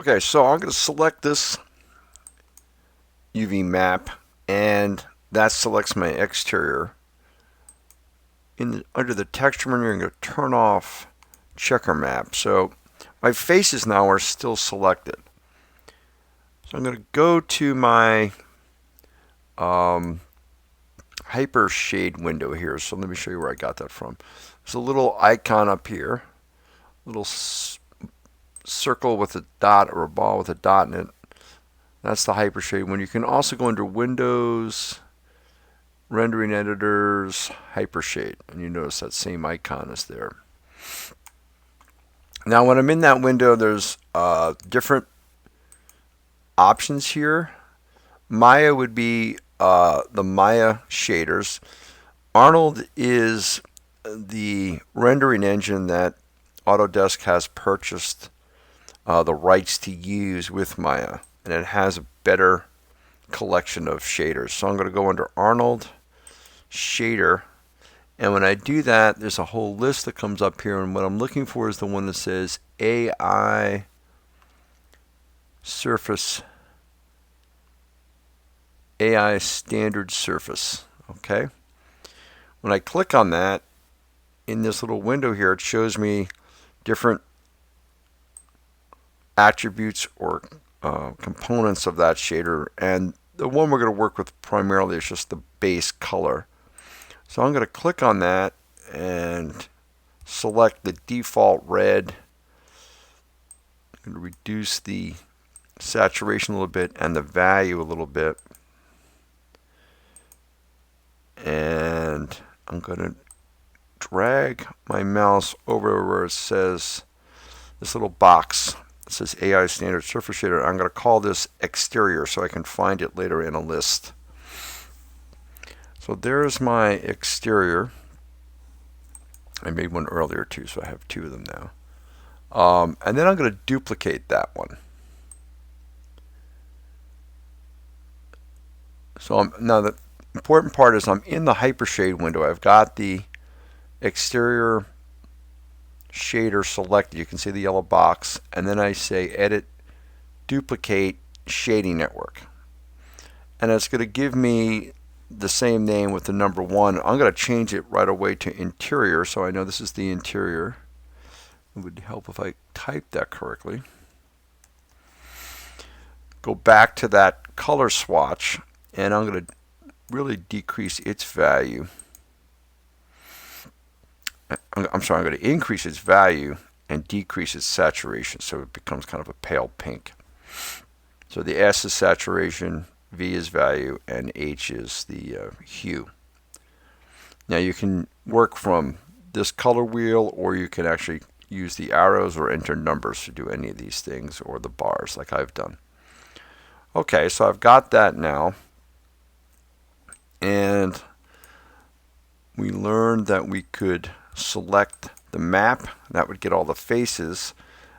Okay, so I'm going to select this UV map, and that selects my exterior. Under the texture menu, I'm going to turn off checker map. So my faces now are still selected. So I'm going to go to my Hypershade window here. So let me show you where I got that from. There's a little icon up here, little circle with a dot or a ball with a dot in it. That's the Hypershade one. You can also go under Windows, Rendering Editors, Hypershade, and you notice that same icon is there. Now when I'm in that window, there's different options here. Maya would be the Maya shaders. Arnold is the rendering engine that Autodesk has purchased the rights to use with Maya, and it has a better collection of shaders. So I'm going to go under Arnold shader, and when I do that, there's a whole list that comes up here, and what I'm looking for is the one that says AI surface, AI standard surface. Okay, when I click on that in this little window here, it shows me different attributes or components of that shader, and the one we're going to work with primarily is just the base color. So I'm going to click on that and select the default red. I'm going to reduce the saturation a little bit and the value a little bit, and I'm going to drag my mouse over where it says this little box. It says AI Standard Surface Shader. I'm going to call this Exterior so I can find it later in a list. So there's my exterior. I made one earlier too, so I have two of them now. And then I'm going to duplicate that one. So now the important part is I'm in the Hypershade window. I've got the exterior shader selected. You can see the yellow box, and then I say edit duplicate shading network, and it's going to give me the same name with the number 1. I'm going to change it right away to interior, so I know this is the interior. It would help if I typed that correctly. Go back to that color swatch, and I'm going to really decrease its value. I'm sorry, I'm going to increase its value and decrease its saturation so it becomes kind of a pale pink. So the S is saturation, V is value, and H is the hue. Now you can work from this color wheel, or you can actually use the arrows or enter numbers to do any of these things, or the bars like I've done. Okay, so I've got that now, and we learned that we could select the map. That would get all the faces,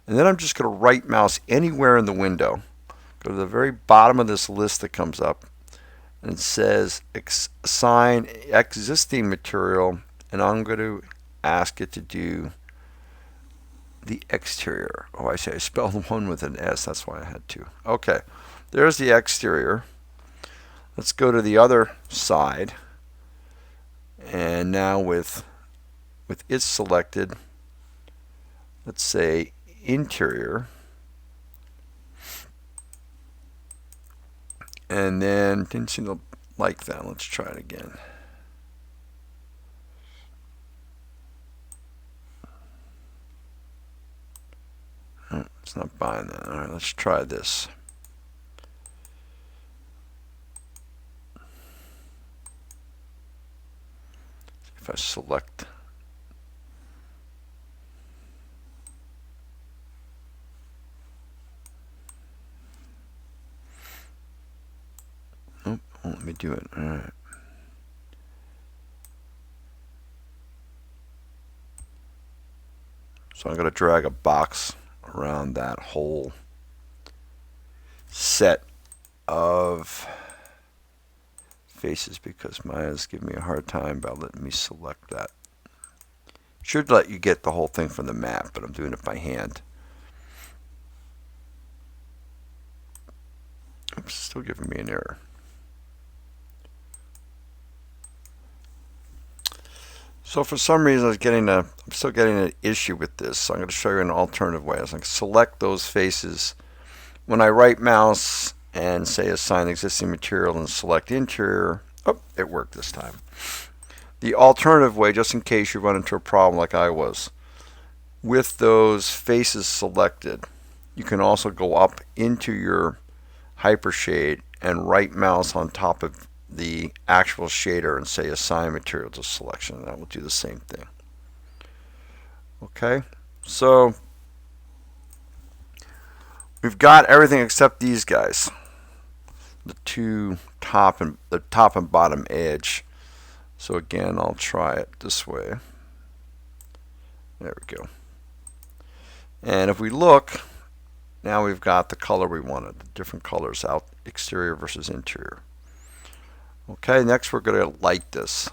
and then I'm just going to right mouse anywhere in the window, go to the very bottom of this list that comes up, and it says assign existing material, and I'm going to ask it to do the exterior. Oh, I spelled one with an S, that's why I had to. Okay, there's the exterior. Let's go to the other side, and now with it selected, let's say interior, and then didn't seem to like that. Let's try it again. Oh, it's not buying that. All right, let's try this. If I select, oh, let me do it. All right. So I'm going to drag a box around that whole set of faces because Maya's giving me a hard time by letting me select that. Should let you get the whole thing from the map, but I'm doing it by hand. Oops, still giving me an error. So for some reason I'm still getting an issue with this. So I'm going to show you an alternative way. I can select those faces. When I right mouse and say assign existing material and select interior, oh, it worked this time. The alternative way, just in case you run into a problem like I was, with those faces selected, you can also go up into your Hypershade and right mouse on top of the actual shader and say assign material to selection. That will do the same thing. Okay, so we've got everything except these guys, the top and bottom edge. So again, I'll try it this way. There we go. And if we look, now we've got the color we wanted, the different colors out, exterior versus interior. Okay, next we're going to light this.